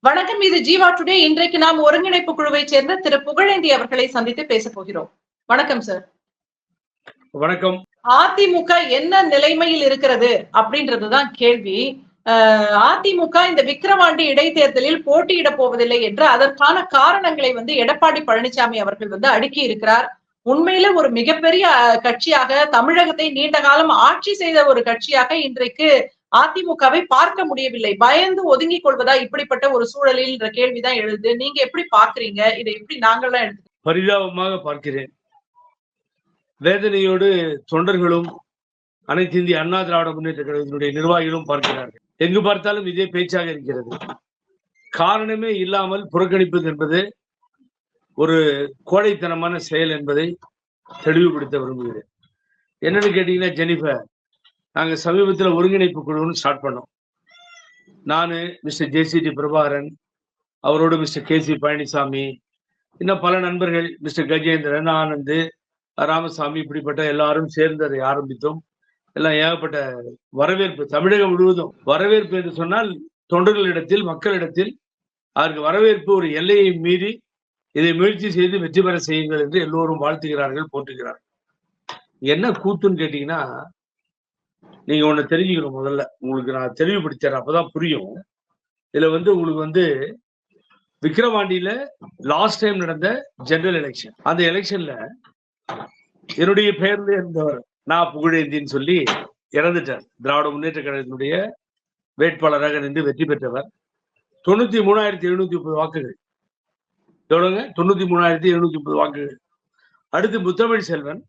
வணக்கம். இது ஜீவா டுடே. இன்றைக்கு நாம் ஒருங்கிணைப்பு குழுவை சேர்ந்த திரு புகழேந்தி அவர்களை சந்தித்து பேச போகிறோம். வணக்கம் சார். வணக்கம். அதிமுக என்ன நிலைமையில் இருக்கிறது அப்படின்றதுதான் கேள்வி. அதிமுக இந்த விக்கிரவாண்டி இடைத்தேர்தலில் போட்டியிட போவதில்லை என்று அதற்கான காரணங்களை எடப்பாடி பழனிசாமி அவர்கள் அடுக்கி இருக்கிறார். உண்மையில ஒரு மிகப்பெரிய கட்சியாக, தமிழகத்தை நீண்ட காலம் ஆட்சி செய்த ஒரு கட்சியாக இன்றைக்கு அதிமுகவை பார்க்க முடியவில்லை. பயந்து ஒதுங்கிக் கொள்வதா இப்படிப்பட்ட ஒரு சூழலில் என்ற கேள்விதான் எழுது. நீங்க எப்படி பாக்குறீங்க? இதை எப்படி நாங்கள்லாம் எடுத்து? பரிதாபமாக பார்க்கிறேன். வேதனையோடு தொண்டர்களும் அனைத்து இந்திய அண்ணா திராவிட முன்னேற்ற கழகத்தினுடைய நிர்வாகிகளும் பார்க்கிறார்கள். எங்கு பார்த்தாலும் இதே பேச்சாக இருக்கிறது. காரணமே இல்லாமல் புறக்கணிப்பது என்பது ஒரு கோழைத்தனமான செயல் என்பதை தெளிவுபடுத்த விரும்புகிறேன். என்னன்னு கேட்டீங்கன்னா, ஜெனிஃபர், நாங்க சமீபத்தில் ஒருங்கிணைப்பு குழுன்னு ஸ்டார்ட் பண்ணோம். நானு, மிஸ்டர் ஜேசிடி பிரபாகரன், அவரோடு மிஸ்டர் கேசி பழனிசாமி, இன்னும் பல நண்பர்கள், மிஸ்டர் கஜேந்திரன், ஆனந்த், ராமசாமி, இப்படிப்பட்ட எல்லாரும் சேர்ந்து அதை ஆரம்பித்தோம். எல்லாம் ஏகப்பட்ட வரவேற்பு, தமிழகம் முழுவதும் வரவேற்பு என்று சொன்னால் தொண்டர்களிடத்தில், மக்களிடத்தில் அதற்கு வரவேற்பு ஒரு எல்லையை மீறி இதை முயற்சி செய்து வெற்றி பெற செய்யுங்கள் என்று எல்லோரும் வாழ்த்துகிறார்கள், போற்றுகிறார்கள். என்ன கூத்துன்னு கேட்டீங்கன்னா, நீங்க ஒண்ணு தெரிஞ்சுக்கணும். முதல்ல உங்களுக்கு நான் தெளிவுபடுத்துறேன், அப்பதான் புரியும். இதுல உங்களுக்கு விக்கிரவாண்டியில லாஸ்ட் டைம் நடந்த ஜெனரல் எலெக்ஷன், அந்த எலெக்ஷன்ல என்னுடைய பெயர்ல இருந்தவர் நான் புகழேந்தின்னு சொல்லி இறந்துட்டார். திராவிட முன்னேற்ற கழகத்தினுடைய வேட்பாளராக நின்று வெற்றி பெற்றவர். 93,730 வாக்குகள். எவ்வளவுங்க? 93,730 வாக்குகள். அடுத்து முத்தமிழ் செல்வன்,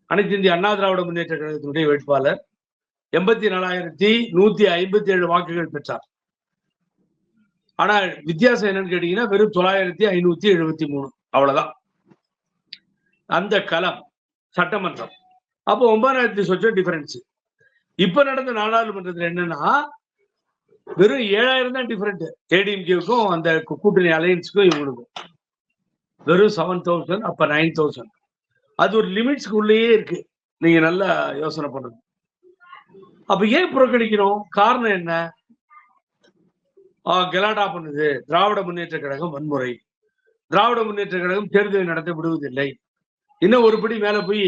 அனைத்து இந்திய அண்ணா திராவிட முன்னேற்ற கழகத்தினுடைய வேட்பாளர், 84,157 வாக்குகள் பெற்றார். ஆனா வித்தியாசம் என்னன்னு கேட்டீங்கன்னா, வெறும் 9,573. அவ்வளவுதான் அந்த களம் சட்டமன்றம். அப்போ 9,000 சொச்சம் டிஃபரன்ஸ். இப்ப நடந்த நாடாளுமன்றத்தில் என்னன்னா, வெறும் 7,000 தான் டிஃபரெண்ட். ஏடிஎம்கேவுக்கும் அந்த கூட்டணி அலையன்ஸுக்கும் இவங்களுக்கும் வெறும் 7,000, அப்ப 9,000. அது ஒரு லிமிட்ஸ்க்கு உள்ளேயே இருக்கு. நீங்க நல்லா யோசனை பண்ணுங்க. அப்ப ஏன் புறக்கணிக்கிறோம்? காரணம் என்ன? கலாட்டா பண்ணுது திராவிட முன்னேற்ற கழகம், வன்முறை. திராவிட முன்னேற்ற கழகம் தேர்தலை நடத்த விடுவதில்லை. இன்னும் ஒருபடி மேல போய்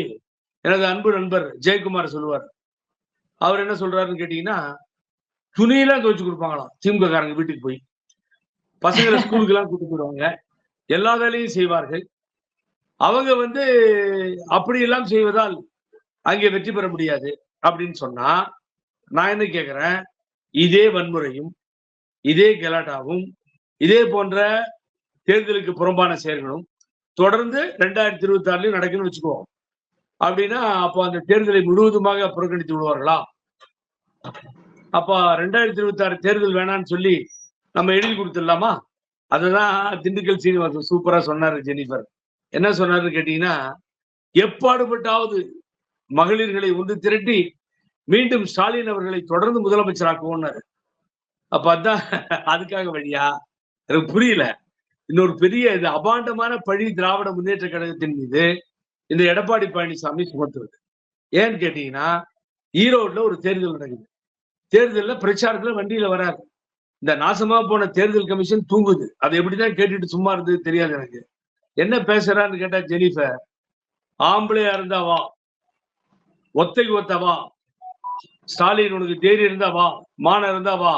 எனது அன்பு நண்பர் ஜெயக்குமார் சொல்லுவார். அவர் என்ன சொல்றாருன்னு கேட்டீங்கன்னா, துணியெல்லாம் துவைச்சு கொடுப்பாங்களாம் திமுக காரங்க வீட்டுக்கு போய். பசங்களை ஸ்கூலுக்கு எல்லாம் கூட்டு போடுவாங்க, எல்லா வேலையும் செய்வார்கள். அவங்க அப்படி எல்லாம் செய்வதால் அங்கே வெற்றி பெற முடியாது அப்படின்னு சொன்னா, நான் என்ன கேட்கிறேன், இதே வன்முறையும் இதே கலாட்டாவும் இதே போன்ற தேர்தலுக்கு புறம்பான செயல்களும் தொடர்ந்து 2026 நடக்குன்னு வச்சுக்குவோம். அப்படின்னா அப்போ அந்த தேர்தலை முழுவதுமாக புறக்கணித்து விடுவார்களா? அப்ப 2026 தேர்தல் வேணான்னு சொல்லி நம்ம எழுதி கொடுத்துடலாமா? அதுதான் திண்டுக்கல் சீனிவாசன் சூப்பரா சொன்னாரு. ஜெனிஃபர் என்ன சொன்னாருன்னு கேட்டீங்கன்னா, எப்பாடுபட்டாவது மகளிர்களை ஒன்று திரட்டி மீண்டும் ஸ்டாலின் அவர்களை தொடர்ந்து முதலமைச்சராக்குவோம்னாரு. அப்ப அதான் அதுக்காக வழியா? எனக்கு புரியல. இன்னொரு பெரிய இது அபாண்டமான பழி திராவிட முன்னேற்ற கழகத்தின் மீது இந்த எடப்பாடி பழனிசாமி சுமத்துவது. ஏன்னு கேட்டீங்கன்னா, ஈரோடுல ஒரு தேர்தல் நடக்குது. தேர்தல்ல பிரச்சாரத்துல வண்டியில வராது. இந்த நாசமா போன தேர்தல் கமிஷன் தூங்குது. அதை எப்படிதான் கேட்டுட்டு சும்மா இருந்தது தெரியாது எனக்கு. என்ன பேசுறான்னு கேட்டா, ஜெனிஃபர், ஆம்பளையா இருந்தா வா, ஒத்தைக்கு ஒத்த வா, ஸ்டாலின் உனக்கு தைரியம் இருந்தா வா, மானம் இருந்தா வா,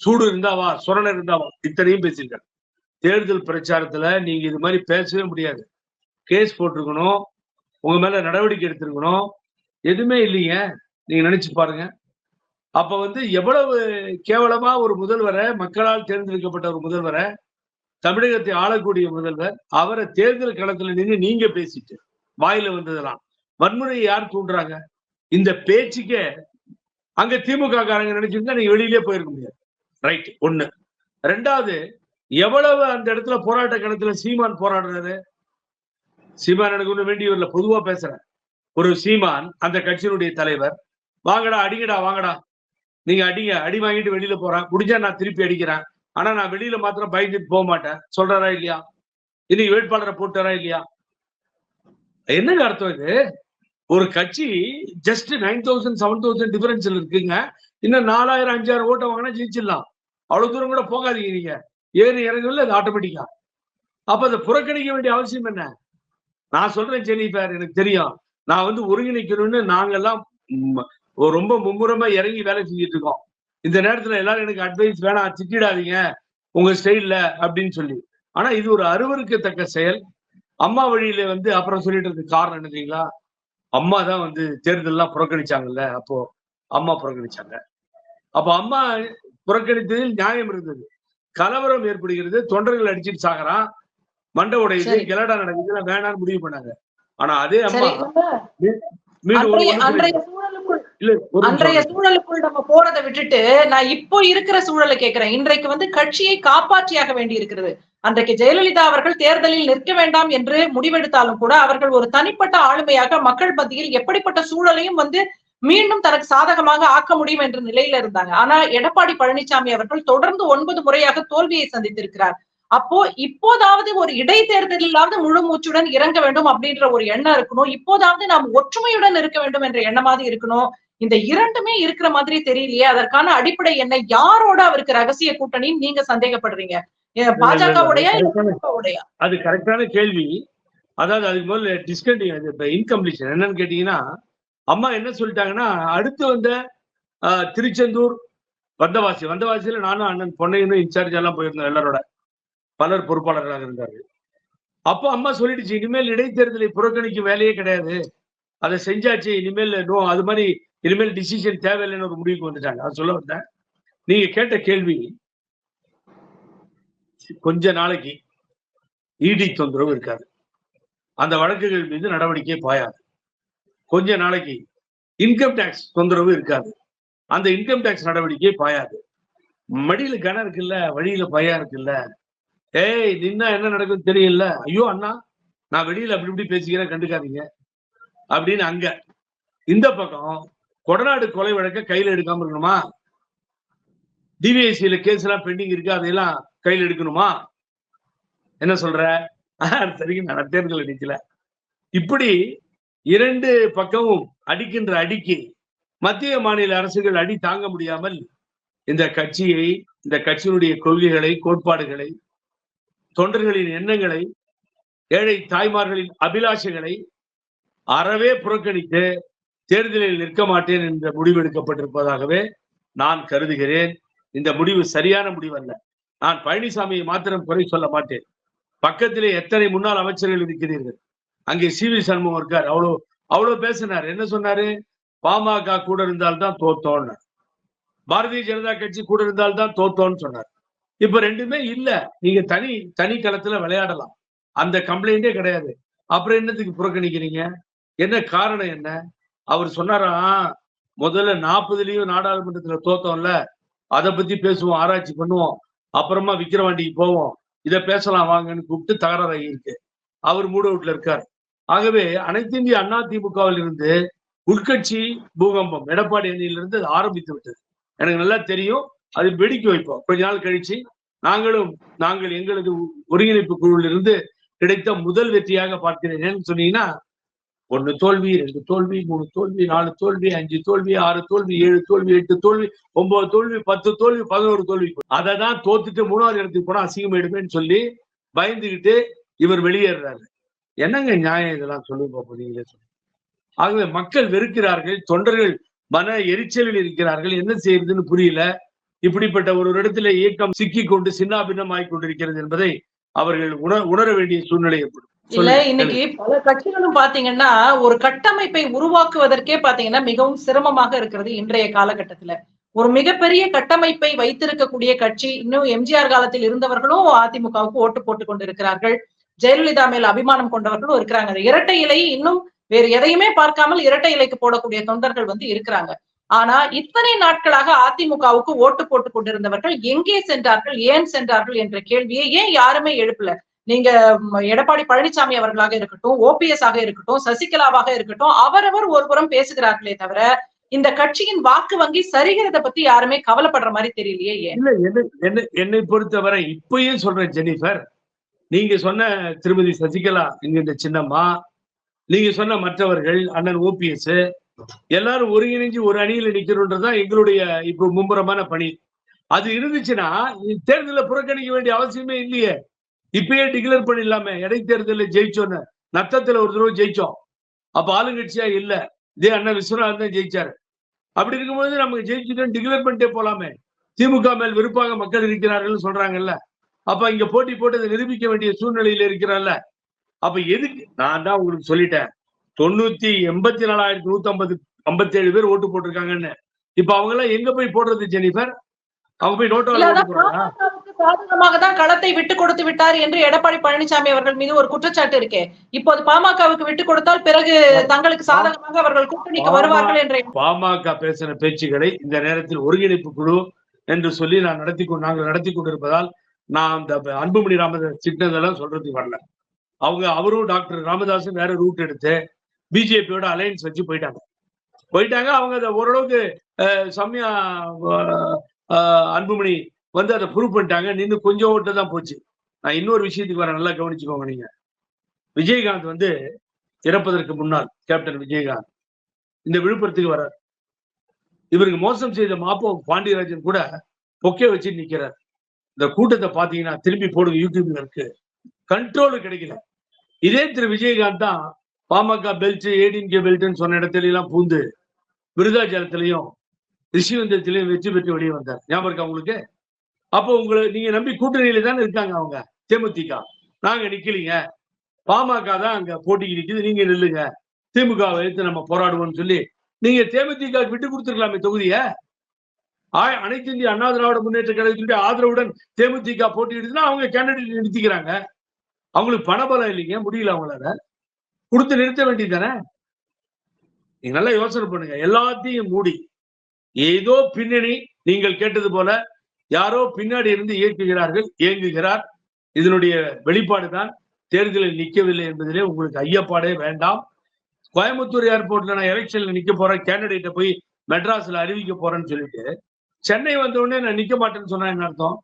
சூடு இருந்தா வா, சுரணம் இருந்தா வா, இத்தனையும் பேசியிருக்காரு. தேர்தல் பிரச்சாரத்துல நீங்க இது மாதிரி பேசவே முடியாது. கேஸ் போட்டிருக்கணும், உங்க மேல நடவடிக்கை எடுத்திருக்கணும். எதுவுமே இல்லைங்க. நீங்க நினைச்சு பாருங்க. அப்ப எவ்வளவு கேவலமா ஒரு முதல்வரை, மக்களால் தேர்ந்தெடுக்கப்பட்ட ஒரு முதல்வரை, தமிழகத்தை ஆளக்கூடிய முதல்வர், அவரை தேர்தல் களத்துல நின்று நீங்க பேசிட்டு வாயில வந்ததெல்லாம் வன்முறையை யார் தூண்டுறாங்க? இந்த பேச்சுக்கே அங்க திமுக காரங்க நினைச்சிருந்தா நீங்க வெளியிலே போயிருக்க முடியாது. ரைட், ஒண்ணு. ரெண்டாவது, எவ்வளவு அந்த இடத்துல போராட்ட களத்துல சீமான் போராடுறாரு. சீமான் எனக்கு ஒண்ணு வேண்டியவர்ல, பொதுவா பேசுறேன். ஒரு சீமான் அந்த கட்சியினுடைய தலைவர், வாங்கடா அடிங்கடா வாங்கடா, நீங்க அடிங்க, அடி வாங்கிட்டு வெளியில போறேன், முடிஞ்சா நான் திருப்பி அடிக்கிறேன், ஆனா நான் வெளியில மாத்திரம் பயந்துட்டு போக மாட்டேன் சொல்றாரா இல்லையா? இன்னைக்கு வேட்பாளரை போட்டாரா இல்லையா? என்னங்க அர்த்தம் இது? ஒரு கட்சி ஜஸ்ட் 9,000 7,000 டிஃபரன்ஸ்ல இருக்குங்க. இன்னும் 4,000 5,000 ஓட்ட வாங்கினா ஜெயிச்சிடலாம். அவ்வளவு தூரம் கூட போகாதீங்க. நீங்க ஏறி இறங்கல அது ஆட்டோமேட்டிக்கா. அப்ப அதை புறக்கணிக்க வேண்டிய அவசியம் என்ன? நான் சொல்றேன் ஜெனிஃபர், எனக்கு தெரியும். நான் வந்து ஒருங்கிணைக்கணும்னு நாங்கெல்லாம் ரொம்ப மும்முரமா இறங்கி வேலை செஞ்சுட்டு இருக்கோம். இந்த நேரத்துல எல்லாரும் எனக்கு அட்வைஸ் வேணாம், திட்டிடாதீங்க உங்க ஸ்டைல்ல அப்படின்னு சொல்லி. ஆனா இது ஒரு அருவருக்கத்தக்க செயல். அம்மா வழியில வந்து அப்புறம் சொல்லிட்டு இருக்கு காரணம் என்ன தெரியுங்களா? அம்மா தான் வந்து தேர்தல்லாம் புறக்கணிச்சாங்கல்ல, அப்போ அம்மா புறக்கணிச்சாங்க. அப்ப அம்மா புறக்கணித்ததில் நியாயம் இருந்தது. கலவரம் ஏற்படுகிறது, தொண்டர்கள் அடிச்சுட்டு சாகுறான், மண்டை உடையுது, கெலடா நடக்குது, வேணான்னு முடிவு பண்ணாங்க. ஆனா அதே அம்மா அன்றைய சூழலுக்குள் நம்ம போறதை விட்டுட்டு நான் இப்போ இருக்கிற சூழலை கேட்கிறேன். இன்றைக்கு வந்து கட்சியை காப்பாற்றியாக வேண்டி இருக்கிறது. அன்றைக்கு ஜெயலலிதா அவர்கள் தேர்தலில் நிற்க வேண்டாம் என்று முடிவெடுத்தாலும் கூட அவர்கள் ஒரு தனிப்பட்ட ஆளுமையாக மக்கள் மத்தியில் எப்படிப்பட்ட சூழலையும் வந்து மீண்டும் தனக்கு சாதகமாக ஆக்க முடியும் என்ற நிலையில இருந்தாங்க. ஆனா எடப்பாடி பழனிசாமி அவர்கள் தொடர்ந்து 9 முறையாக தோல்வியை சந்தித்திருக்கிறார். அப்போ இப்போதாவது ஒரு இடைத்தேர்தலிலாவது முழு மூச்சுடன் இறங்க வேண்டும் அப்படின்ற ஒரு எண்ணம் இருக்கணும். இப்போதாவது நாம் ஒற்றுமையுடன் இருக்க வேண்டும் என்ற எண்ணமாவது இருக்கணும். இந்த இரண்டுமே இருக்கிற மாதிரி தெரியலையே. அதற்கான அடிப்படை என்ன? யாரோட அவருக்கு ரகசிய கூட்டணின்னு நீங்க சந்தேகப்படுறீங்க? பாஜகவுடையா இல்ல? அது கரெக்டான கேள்வி. அதாவது அதுக்கு முதல்ல டிஸ்கண்டினியூ, இன்கம்ப்ளீஷன் என்னன்னு கேட்டீங்கன்னா, அம்மா என்ன சொல்லிட்டாங்கன்னா, அடுத்து வந்த திருச்செந்தூர் வந்தவாசியில நானும் அண்ணன் பொன்னையனும் இன்சார்ஜ் எல்லாம் போயிருந்தோம். எல்லாரோட பலர் பொறுப்பாளர்களாக இருந்தார்கள். அப்போ அம்மா சொல்லிடுச்சு, இனிமேல் இடைத்தேர்தலை புறக்கணிக்கும் வேலையே கிடையாது, அதை செஞ்சாச்சு, இனிமேல் அது மாதிரி இனிமேல் டிசிஷன் தேவையில்லைன்னு ஒரு முடிவுக்கு வந்துட்டாங்க. அது சொல்ல வந்தேன். நீங்க கேட்ட கேள்வி, கொஞ்ச நாளைக்கு இடி தொந்தரவு இருக்காது, அந்த வழக்குகள் மீது நடவடிக்கை பாயாது. கொஞ்ச நாளைக்கு இன்கம் டாக்ஸ் தொந்தரவு இருக்காது, அந்த இன்கம் டாக்ஸ் நடவடிக்கை பாயாது. மடியில கனம் இருக்குல்ல, வழியில பயம் இருக்குல்ல, ஏய் நின்னா என்ன நடக்குன்னு தெரியல, ஐயோ அண்ணா நான் வெளியில அப்படி இப்படி பேசிக்கிறேன் கண்டுக்காதீங்க அப்படின்னு அங்க. இந்த பக்கம் கொடநாடு கொலை வழக்க கையில எடுக்காம இருக்கணுமா? டிவிஎஸ்சியில கேஸ் எல்லாம் பெண்டிங் இருக்கு, அதையெல்லாம் கையில் எடுக்கணுமா? என்ன சொல்ற? சரிங்க, நான் தேர்தல் அடிக்கல. இப்படி இரண்டு பக்கமும் அடிக்கின்ற அடிக்கு மத்திய மாநில அரசுகள் அடி தாங்க முடியாமல் இந்த கட்சியை, இந்த கட்சியினுடைய கொள்கைகளை, கோட்பாடுகளை, தொண்டர்களின் எண்ணங்களை, ஏழை தாய்மார்களின் அபிலாஷைகளை அறவே புறக்கணித்து தேர்தலில் நிற்க மாட்டேன் என்ற முடிவு எடுக்கப்பட்டிருப்பதாகவே நான் கருதுகிறேன். இந்த முடிவு சரியான முடிவு அல்ல. நான் பழனிசாமியை மாத்திரம் குறை சொல்ல மாட்டேன். பக்கத்திலே எத்தனை முன்னாள் அமைச்சர்கள் இருக்கிறீர்கள். அங்கே சி.வி. சண்முகம் இருக்கார், அவ்வளவு பேசினார். என்ன சொன்னாரு? பாமக கூட இருந்தால்தான் தோத்தோன்னு, பாரதிய ஜனதா கட்சி கூட இருந்தால்தான் தோத்தோன்னு சொன்னார். இப்ப ரெண்டுமே இல்ல, நீங்க தனி களத்துல விளையாடலாம், அந்த கம்ப்ளைண்டே கிடையாது. அப்புறம் என்னத்துக்கு புறக்கணிக்கிறீங்க? என்ன காரணம் என்ன? அவர் சொன்னாராம், முதல்ல 40லயும் நாடாளுமன்றத்துல தோத்தோம்ல, அதை பத்தி பேசுவோம், ஆராய்ச்சி பண்ணுவோம், அப்புறமா விக்கிரவாண்டிக்கு போவோம், இதை பேசலாம் வாங்கன்னு கூப்பிட்டு தகராறு இருக்கு. அவர் மூட் அவுட்ல இருக்கார். ஆகவே அனைத்து இந்திய அண்ணா திமுகவில் இருந்து உட்கட்சி பூகம்பம் எடப்பாடி அணியிலிருந்து அது ஆரம்பித்து விட்டது. எனக்கு நல்லா தெரியும். அது வெடிக்க வைப்போம். கொஞ்ச நாள் கழிச்சு நாங்கள் எங்களது ஒருங்கிணைப்பு குழுவில் இருந்து கிடைத்த முதல் வெற்றியாக பார்க்கிறேன். ஏன்னு சொன்னீங்கன்னா, 1 தோல்வி, 2 தோல்வி, 3 தோல்வி, 4 தோல்வி, 5 தோல்வி, 6 தோல்வி, 7 தோல்வி, 8 தோல்வி, 9 தோல்வி, 10 தோல்வி, 11 தோல்வி. அதை தான் தோத்துட்டு 3வது இடத்துக்கு போனா அசிங்கமாயிடுமேன்னு சொல்லி பயந்துகிட்டு இவர் வெளியேறாரு. என்னங்க நியாயம் இதெல்லாம்? சொல்லுங்க நீங்களே சொல்லுங்க. ஆகவே மக்கள் வெறுக்கிறார்கள், தொண்டர்கள் மன எரிச்சலில் இருக்கிறார்கள், என்ன செய்யறதுன்னு புரியல. இப்படிப்பட்ட ஒரு இடத்துல இயக்கம் சிக்கி கொண்டு சின்னாபின்னம் ஆகிக் கொண்டிருக்கிறது என்பதை அவர்கள் உணர வேண்டிய சூழ்நிலை ஏற்படும். இல்ல, இன்னைக்கு பல கட்சிகளும் பாத்தீங்கன்னா ஒரு கட்டமைப்பை உருவாக்குவதற்கே பாத்தீங்கன்னா மிகவும் சிரமமாக இருக்கிறது. இன்றைய காலகட்டத்துல ஒரு மிகப்பெரிய கட்டமைப்பை வைத்திருக்கக்கூடிய கட்சி, இன்னும் எம்ஜிஆர் காலத்தில் இருந்தவர்களும் அதிமுகவுக்கு ஓட்டு போட்டுக் கொண்டிருக்கிறார்கள். ஜெயலலிதா மேல் அபிமானம் கொண்டவர்களும் இருக்கிறாங்க. இரட்டை இலை இன்னும் வேறு எதையுமே பார்க்காமல் இரட்டை இலைக்கு போடக்கூடிய தொண்டர்கள் வந்து இருக்கிறாங்க. ஆனா இத்தனை நாட்களாக அதிமுகவுக்கு ஓட்டு போட்டுக் கொண்டிருந்தவர்கள் எங்கே சென்றார்கள், ஏன் சென்றார்கள் என்ற கேள்வியை ஏன் யாருமே எழுப்பல? நீங்க எடப்பாடி பழனிசாமி அவர்களாக இருக்கட்டும், ஓபிஎஸ் ஆக இருக்கட்டும், சசிகலாவாக இருக்கட்டும், அவரவர் ஒருபுறம் பேசுகிறார்களே தவிர இந்த கட்சியின் வாக்கு வங்கி சரிகிறத பத்தி யாருமே கவலைப்படுற மாதிரி தெரியலையே. ஏன்? என்னை பொறுத்தவரை இப்பயும் சொல்றேன் ஜெனிஃபர், நீங்க சொன்ன திருமதி சசிகலா என்கின்ற சின்னம்மா, நீங்க சொன்ன மற்றவர்கள், அண்ணன் ஓபிஎஸ், எல்லாரும் ஒருங்கிணைஞ்சு ஒரு அணியில் நிக்கணும்ன்றதுதான் எங்களுடைய இப்ப மும்முரமான பணி. அது இருந்துச்சுன்னா தேர்தலை புறக்கணிக்க வேண்டிய அவசியமே இல்லையே. இப்பயே டிக்ளேர் பண்ணிடலாமே. இடைத்தேர்தலில் ஜெயிச்சோன்னு நத்தத்துல ஒரு தடவை ஜெயிச்சோம். அப்ப ஆளுங்கட்சியா இல்ல, இதே அண்ணன் விஸ்வநாதன் தான் ஜெயிச்சாரு. அப்படி இருக்கும்போது நமக்கு ஜெயிச்சுட்டோம் டிக்ளேர் பண்ணிட்டே போலாமே. திமுக மேல் வெறுப்பாக மக்கள் இருக்கிறார்கள் சொல்றாங்கல்ல, அப்ப இங்க போட்டி போட்டு அதை நிரூபிக்க வேண்டிய சூழ்நிலையில இருக்கிறான்ல. அப்ப எதுக்கு நான் தான் உங்களுக்கு சொல்லிட்டேன் 84,157 பேர் ஓட்டு போட்டிருக்காங்கன்னு. இப்ப அவங்க எல்லாம் எங்க போய் போடுறது ஜெனிஃபர்? அவங்க போய் நோட்டோல ஓட்டு போடுறாங்க. சாதகமாக தான் களத்தை விட்டு கொடுத்து விட்டார் என்று எடப்பாடி பழனிசாமி அவர்கள் மீது ஒரு குற்றச்சாட்டு இருக்கே. இப்போது பாமகவுக்கு விட்டு கொடுத்தால் பிறகு தங்களுக்கு சாதகமாக அவர்கள் கூட்டணிக்கு வருவார்கள் என்ற பாமக பேசின பேச்சுக்களை இந்த நேரத்தில் ஒருங்கிணைப்பு குழு என்று சொல்லி நாங்கள் நடத்தி கொண்டிருப்பதால் நான் அந்த அன்புமணி ராமதாஸ் திட்டதெல்லாம் சொல்றதுக்கு வரல. அவரும் டாக்டர் ராமதாஸும் வேற ரூட் எடுத்து பிஜேபியோட அலையன்ஸ் வச்சு போயிட்டாங்க. அவங்க அதை ஓரளவுக்கு சமயா அன்புமணி வந்து அதை ப்ரூவ் பண்ணிட்டாங்க. நின்று கொஞ்சம் ஓட்டு தான் போச்சு. நான் இன்னொரு விஷயத்துக்கு வர, நல்லா கவனிச்சுக்கோங்க. நீங்க விஜயகாந்த் வந்து இறப்பதற்கு முன்னால் கேப்டன் விஜயகாந்த் இந்த விழுப்புரத்துக்கு வர்றார். இவருக்கு மோசம் செய்த மாப்போ பாண்டியராஜன் கூட பொக்கே வச்சு நிக்கிறார். இந்த கூட்டத்தை பாத்தீங்கன்னா திரும்பி போடுங்க, யூடியூப்ல இருக்கு. கண்ட்ரோலு கிடைக்கல. இதே திரு விஜயகாந்த் தான் பாமக பெல்ட் ஏடிஎம்கே பெல்ட்னு சொன்ன இடத்துல எல்லாம் பூந்து விருதாச்சலத்திலையும் ரிஷிவந்தத்திலையும் வெற்றி பெற்று வெளியே வந்தார். ஞாபகம் இருக்கா உங்களுக்கு? அப்போ உங்களை நீங்க நம்பி கூட்டணியில தானே இருக்காங்க அவங்க. தேமுதிக நாங்க நிக்கலீங்க, பாமக தான் அங்க போட்டிக்கு நிக்குது, நீங்க நில்லுங்க, திமுக வைத்து நம்ம போராடுவோம்னு சொல்லி நீங்க தேமுதிக விட்டு கொடுத்துருக்கலாமே தொகுதிய. அனைத்து இந்திய அண்ணா திராவிட முன்னேற்ற கழகத்தினுடைய ஆதரவுடன் தேமுதிக போட்டியிடுதுன்னா அவங்க கேண்டிடேட் நிறுத்திக்கிறாங்க. அவங்களுக்கு பணபலம் இல்லைங்க, முடியல அவங்களால. கொடுத்து நிறுத்த வேண்டியதானே. நீங்க நல்லா யோசனை பண்ணுங்க. எல்லாத்தையும் மூடி ஏதோ பின்னணி, நீங்கள் கேட்டது போல யாரோ பின்னாடி இருந்து இயங்குகிறார். இதனுடைய வெளிப்பாடுதான் தேர்தலில் நிற்கவில்லை என்பதிலே உங்களுக்கு ஐயப்பாடே வேண்டாம். கோயம்புத்தூர் ஏர்போர்ட்ல நான் எலெக்ஷன்ல நிக்க போறேன், கேண்டிடேட்டை போய் மெட்ராஸ்ல அறிவிக்க போறேன்னு சொல்லிட்டு சென்னை வந்த உடனே நான் நிக்க மாட்டேன்னு சொன்னா என்ன அர்த்தம்?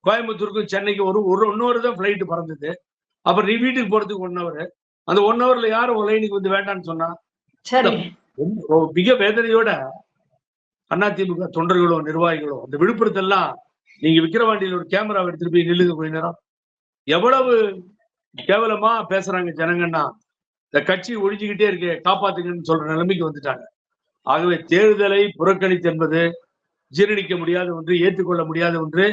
கோயம்புத்தூருக்கும் சென்னைக்கு இன்னொரு தான் ஃபிளைட் பறந்தது. அப்புறம் நீ வீட்டுக்கு போறதுக்கு 1 hour. அந்த 1 hourல யாரும் லைனுக்கு வந்து வேண்டான்னு சொன்னா? மிக வேதனையோட அதிமுக தொண்டர்களோ நிர்வாகிகளோ அந்த விழுப்புரத்தெல்லாம் நீங்க விக்கிரவாண்டியில ஒரு கேமரா எடுத்துட்டு போய் நில்லுங்க கொஞ்ச நேரம். எவ்வளவு கேவலமா பேசுறாங்க ஜனங்கன்னா. இந்த கட்சி ஒழிஞ்சுக்கிட்டே இருக்கு, காப்பாத்துங்கன்னு சொல்ற நிலைமைக்கு வந்துட்டாங்க. ஆகவே தேர்தலை புறக்கணித்து என்பது ஜீரணிக்க முடியாத ஒன்று, ஏற்றுக்கொள்ள முடியாத ஒன்று.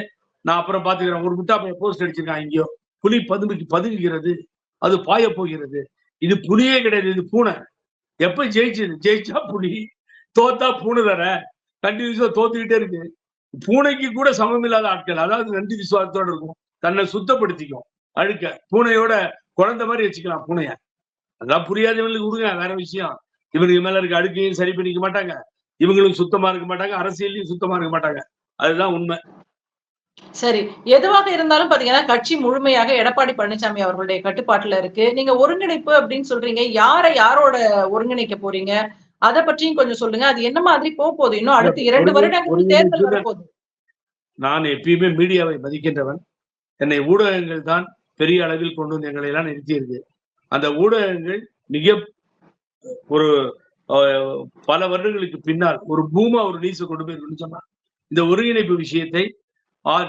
நான் அப்புறம் பாத்துக்கிறேன். ஒரு முட்டா போஸ்ட் அடிச்சிருக்கான் எங்கேயோ, புலி பதுங்குகிறது, அது பாய போகிறது. இது புலியே கிடையாது, இது பூனை. எப்ப ஜெயிச்சா புலி, தோத்தா பூனை தானே. கண்டினியூஸா தோத்துக்கிட்டே இருக்கு. பூனைக்கு கூட சமம் இல்லாத ஆட்கள், அதாவது நன்றி விசுவாசத்தோட இருக்கும், தன்னை சுத்தப்படுத்திக்கும். அழுக்க பூனையோட குழந்தை மாதிரி வச்சுக்கலாம் பூனைய. அதான் புரியாதவங்களுக்கு கொடுங்க, வேற விஷயம். இவனுக்கு மேல இருக்க அடுக்கையும் சரி பண்ணிக்க மாட்டாங்க, இவங்களும் சுத்தமா இருக்க மாட்டாங்க, அரசியலையும் சுத்தமா இருக்க மாட்டாங்க. அதுதான் உண்மை. சரி, எதுவாக இருந்தாலும் பாத்தீங்கன்னா கட்சி முழுமையாக எடப்பாடி பழனிசாமி அவர்களுடைய கட்டுப்பாட்டுல இருக்கு. நீங்க ஒருங்கிணைப்பு அப்படின்னு சொல்றீங்க, யாரோட ஒருங்கிணைக்க போறீங்க? அத பற்றியும் கொஞ்சம் சொல்லுங்க. அது என்ன மாதிரி போகுது? இன்னும் அடுத்து 2 வருடங்கள் தேர்தல் வரப்போகுது. நான் எப்பயுமே மீடியாவை மதிக்கின்றவன். என்னை ஊடகங்கள் தான் பெரிய அளவில் கொண்டு வந்து எங்களை எல்லாம் நிறுத்தியிருக்கு. அந்த ஊடகங்கள் மிக ஒரு பல வருடங்களுக்கு பின்னால் ஒரு பூமா ஒரு நியூஸை கொண்டு போய் சொன்னா இந்த ஒருங்கிணைப்பு விஷயத்தை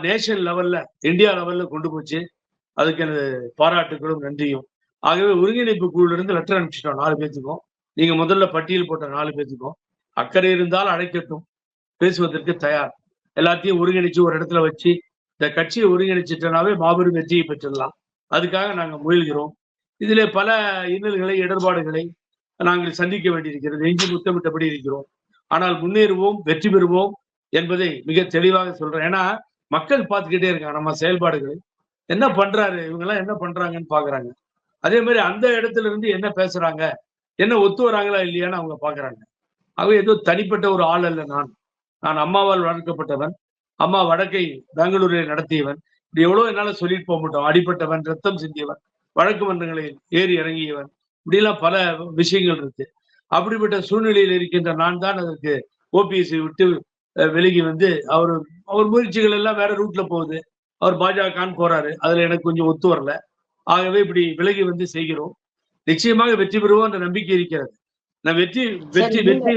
நேஷனல் லெவல்ல, இந்தியா லெவல்ல கொண்டு போச்சு. அதுக்கு எனது பாராட்டுகளும் நன்றியும். ஆகவே ஒருங்கிணைப்பு குழுல இருந்து லெட்டர் அனுப்பிச்சிட்டோம் 4 பேத்துக்கும். நீங்க முதல்ல பட்டியல் போட்ட 4 பேத்துக்கும் அக்கறை இருந்தால் அழைக்கட்டும், பேசுவதற்கு தயார். எல்லாத்தையும் ஒருங்கிணைச்சு ஒரு இடத்துல வச்சு இந்த கட்சியை ஒருங்கிணைச்சிட்டனாவே மாபெரும் வெற்றியை பெற்றுடலாம். அதுக்காக நாங்கள் முயல்கிறோம். இதிலே பல இன்னல்களை, இடர்பாடுகளை நாங்கள் சந்திக்க வேண்டியிருக்கிறது. நெஞ்சு முத்தமிட்டபடி இருக்கிறோம். ஆனால் முன்னேறுவோம், வெற்றி பெறுவோம் என்பதை மிக தெளிவாக சொல்றேன். ஏன்னா மக்கள் பார்த்துக்கிட்டே இருக்காங்க நம்ம செயல்பாடுகளை. என்ன பண்றாரு இவங்க எல்லாம், என்ன பண்றாங்கன்னு பாக்குறாங்க. அதே மாதிரி அந்த இடத்துல இருந்து என்ன பேசுறாங்க, என்ன ஒத்து வராங்களா இல்லையான்னு அவங்க பாக்குறாங்க. ஆகவே ஏதோ தனிப்பட்ட ஒரு ஆள் அல்ல. நான் அம்மாவால் வளர்க்கப்பட்டவன், அம்மா வடக்கை பெங்களூரில் நடத்தியவன். இப்படி எவ்வளவு என்னால சொல்லிட்டு போக மாட்டோம். அடிப்பட்டவன், ரத்தம் சிந்தியவன், வழக்கு மன்றங்களில் ஏறி இறங்கியவன், இப்படி எல்லாம் பல விஷயங்கள் இருக்கு. அப்படிப்பட்ட சூழ்நிலையில் இருக்கின்ற நான் தான் அதற்கு ஓபிஎஸ்ஐ விட்டு விலகி வந்து அவர் முயற்சிகள் எல்லாம் வேற ரூட்ல போகுது. அவர் பாஜகன்னு போறாரு, அதுல எனக்கு கொஞ்சம் ஒத்து வரல. ஆகவே இப்படி விலகி வந்து செய்கிறோம். நிச்சயமாக வெற்றி பெறுவோம் என்ற நம்பிக்கை இருக்கிறது. வெற்றி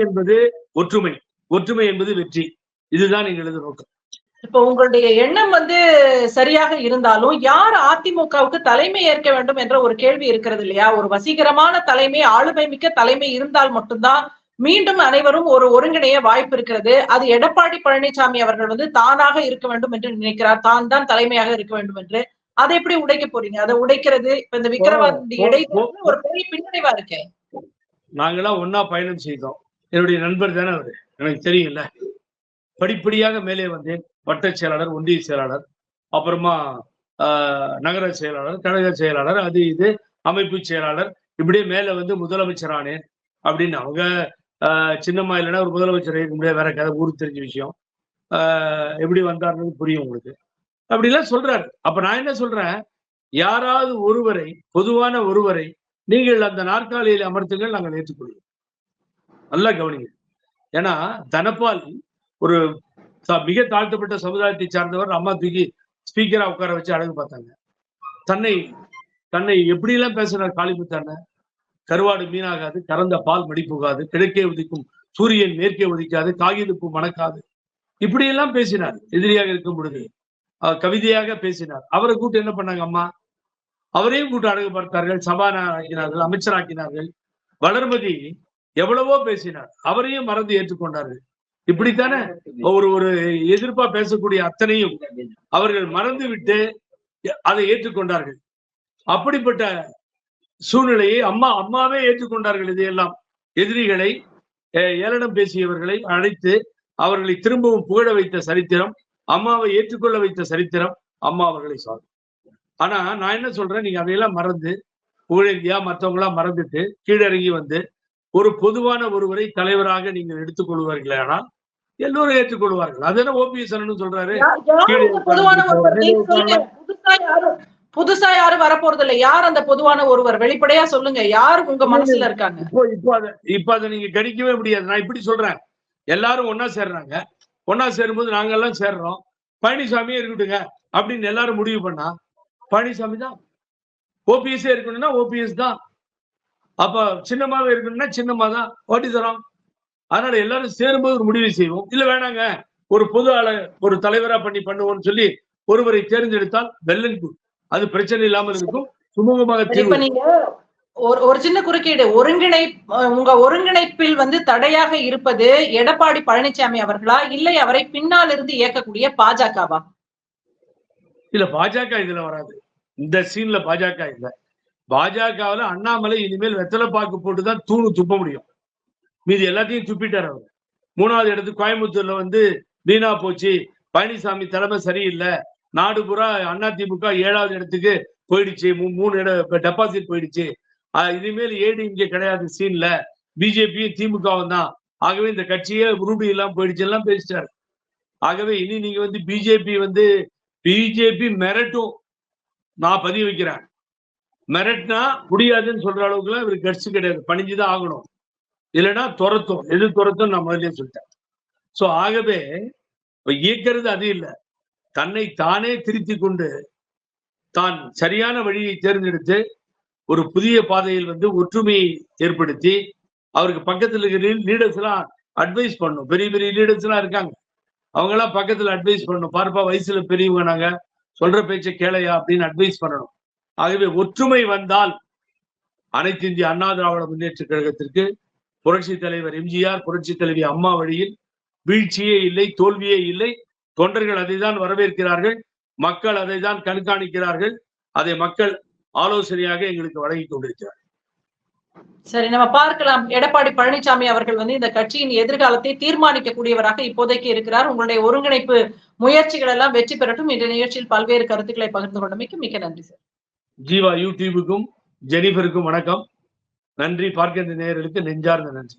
என்பது ஒற்றுமை, ஒற்றுமை என்பது வெற்றி. இதுதான் எங்களது நோக்கம். இப்ப உங்களுடைய எண்ணம் சரியாக இருந்தாலும் யார் அதிமுகவுக்கு தலைமை ஏற்க வேண்டும் என்ற ஒரு கேள்வி இருக்கிறது இல்லையா? ஒரு வசீகரமான தலைமை, ஆளுமை மிக்க தலைமை இருந்தால் மட்டும்தான் மீண்டும் அனைவரும் ஒரு ஒருங்கிணைய வாய்ப்பு இருக்கிறது. அது எடப்பாடி பழனிசாமி அவர்கள் தானாக இருக்க வேண்டும் என்று நினைக்கிறார். தான் தான் தலைமையாக இருக்க வேண்டும் என்று. அதை எப்படி உடைக்க போறீங்க? அதை உடைக்கிறது இப்ப இந்த விக்கிரவாண்டி இடைத்தேர்தல் ஒரு பெரிய பின்னடைவா இருக்கே. நாங்களாம் ஒன்னா பயணம் செய்தோம். என்னுடைய நண்பர் தானே அவரு, எனக்கு தெரியும்ல. படிப்படியாக மேலே வந்தேன். வட்ட செயலாளர், ஒன்றிய செயலாளர், அப்புறமா நகர செயலாளர், கழக செயலாளர், அது இது அமைப்பு செயலாளர், இப்படியே மேல முதலமைச்சர் ஆனேன் அப்படின்னு. அவங்க சின்னம்மா இல்லைன்னா ஒரு முதலமைச்சர் இருக்க முடியாது, வேற கதை, ஊருக்கு தெரிஞ்ச விஷயம். எப்படி வந்தாருன்னு புரியும் உங்களுக்கு. அப்படிலாம் சொல்றாரு. அப்ப நான் என்ன சொல்றேன், யாராவது ஒருவரை, பொதுவான ஒருவரை நீங்கள் அந்த நாற்காலியில் அமர்த்துங்கள், நாங்கள் ஏற்றுக்கொள்வோம். நல்லா கவனிங்க. ஏன்னா தனபால் ஒரு மிக தாழ்த்தப்பட்ட சமுதாயத்தை சார்ந்தவர். அம்மா தூக்கி ஸ்பீக்கரா உட்கார வச்சு அழகு பார்த்தாங்க. தன்னை தன்னை எப்படி எல்லாம் பேசுறார் காளிமுத்தான. கருவாடு மீனாகாது, கறந்த பால் மடிப்புகாது, கிழக்கே உதிக்கும் சூரியன் மேற்கே உதிக்காது, காகிதப்பு மணக்காது, இப்படி எல்லாம் பேசினார். எதிரியாக இருக்கும் பொழுது கவிதையாக பேசினார். அவரை கூட்டு என்ன பண்ணாங்க அம்மா? அவரையும் கூட்டு அழகு பார்த்தார்கள், சபாநாயகர் ஆக்கினார்கள், அமைச்சராக்கினார்கள். வளர்மதி எவ்வளவோ பேசினார், அவரையும் மறந்து ஏற்றுக்கொண்டார்கள். இப்படித்தானே ஒரு எதிர்ப்பா பேசக்கூடிய அத்தனையும் அவர்கள் மறந்து விட்டு அதை ஏற்றுக்கொண்டார்கள். அப்படிப்பட்ட சூழ்நிலையை அம்மாவே ஏற்றுக்கொண்டார்கள். இதையெல்லாம் எதிரிகளை, ஏளனம் பேசியவர்களை அழைத்து அவர்களை திரும்பவும் புகழ வைத்த சரித்திரம், அம்மாவை ஏற்றுக்கொள்ள வைத்த சரித்திரம் அம்மா அவர்களை சார். ஆனா நான் என்ன சொல்றேன், நீங்க அதையெல்லாம் மறந்து புகழேந்தியா மற்றவங்களாம் மறந்துட்டு கீழறங்கி ஒரு பொதுவான ஒருவரை தலைவராக நீங்கள் எடுத்துக்கொள்வார்களே, ஆனால் எல்லோரும் ஏற்றுக்கொள்வார்கள். அதுதான் ஓபிஎஸ் சொல்றாரு. புதுசா யாரும் வரப்போறது இல்லை. யார் அந்த பொதுவான ஒருவர்? வெளிப்படையா சொல்லுங்க, யார் உங்க மனசுல இருக்காங்க? இப்ப அதை நீங்க கணிக்கவே முடியாது. நான் இப்படி சொல்றேன், எல்லாரும் ஒன்னா சேர்றாங்க. ஒன்னா சேரும்போது நாங்க எல்லாம் சேர்றோம். பழனிசாமியே இருக்கட்டுங்க அப்படின்னு எல்லாரும் முடிவு பண்ணா பழனிசாமி தான். ஓபிஎஸ் இருக்கணும்னா ஓபிஎஸ் தான். அப்ப சின்னமாவே இருக்கணும்னா சின்னமா தான். ஓட்டி தரோம். அதனால எல்லாரும் சேரும்போது ஒரு முடிவு செய்வோம். இல்ல வேணாங்க, ஒரு பொது ஆளை ஒரு தலைவரா பண்ணுவோம்னு சொல்லி ஒருவரை தேர்ந்தெடுத்தால் வெல்லன் குட், அது பிரச்சனை இல்லாமல் இருக்கும், சுமூகமாக தீர்வு. நீங்க ஒரு சின்ன குறுக்கீடு, உங்க ஒருங்கிணைப்பில் தடையாக இருப்பது எடப்பாடி பழனிசாமி அவர்களா, இல்லை அவரை பின்னால் இருந்து இயக்கக்கூடிய பாஜகவா? இல்ல, பாஜக இதுல வராது. இந்த சீன்ல பாஜக இல்ல. பாஜகவுல அண்ணாமலை இனிமேல் வெத்தலை பாக்கு போட்டுதான் தூணு துப்ப முடியும். மீதி எல்லாத்தையும் துப்பிட்டார் அவர். 3வது இடத்துக்கு கோயம்புத்தூர்ல வீணா போச்சு, பழனிசாமி தலைமை சரியில்லை, நாடு பூரா அதிமுக 7வது இடத்துக்கு போயிடுச்சு, 3 டெபாசிட் போயிடுச்சு, இனிமேல் ஏடிஎம்கே கிடையாது சீன்ல, பிஜேபியும் திமுகவும் தான், ஆகவே இந்த கட்சியே உருப்படி எல்லாம் போயிடுச்சு எல்லாம் பேசிட்டாரு. ஆகவே இனி நீங்க பிஜேபி மிரட்டும், நான் பதிவு வைக்கிறேன். மிரட்னா முடியாதுன்னு சொல்ற அளவுக்கு எல்லாம் இவருக்கு கட்சி கிடையாது, பணிஞ்சுதான் ஆகணும். இல்லைன்னா துரத்தும், எது துரத்தும் நான் முதல்ல சொல்லிட்டேன். சோ ஆகவே இயக்கிறது அது இல்லை, தன்னை தானே திருத்தி கொண்டு தான் சரியான வழியை தேர்ந்தெடுத்து ஒரு புதிய பாதையில் ஒற்றுமையை ஏற்படுத்தி அவருக்கு பக்கத்தில் இருக்கிற லீடர்ஸ் எல்லாம் அட்வைஸ் பண்ணும். பெரிய பெரிய லீடர்ஸ் எல்லாம் இருக்காங்க, அவங்க எல்லாம் பக்கத்துல அட்வைஸ் பண்ணணும். பார்ப்பா, வயசுல பெரியவங்க, நாங்க சொல்ற பேச்சை கேளையா அப்படின்னு அட்வைஸ் பண்ணணும். ஆகவே ஒற்றுமை வந்தால் அனைத்து இந்திய அண்ணா திராவிட முன்னேற்ற கழகத்திற்கு புரட்சி தலைவர் எம்ஜிஆர், புரட்சி தலைவி அம்மா வழியில் வீழ்ச்சியே இல்லை, தோல்வியே இல்லை. தொண்டர்கள் அதை தான் வரவேற்கிறார்கள், மக்கள் அதை தான் கண்காணிக்கிறார்கள், அதை மக்கள் ஆலோசனையாக எங்களுக்கு வழங்கி கொண்டிருக்கிறார். சரி, நம்ம பார்க்கலாம். எடப்பாடி பழனிசாமி அவர்கள் இந்த கட்சியின் எதிர்காலத்தை தீர்மானிக்கக்கூடியவராக இப்போதைக்கு இருக்கிறார். உங்களுடைய ஒருங்கிணைப்பு முயற்சிகள் எல்லாம் வெற்றி பெறட்டும். இந்த நிகழ்ச்சியில் பல்வேறு கருத்துக்களை பகிர்ந்து கொண்டமைக்கு மிக்க நன்றி சார். ஜீவா யூடியூபுக்கும் ஜெனிஃபருக்கும் வணக்கம். நன்றி. பார்க்கின்ற நேயர்களுக்கு நெஞ்சார்ந்த நன்றி.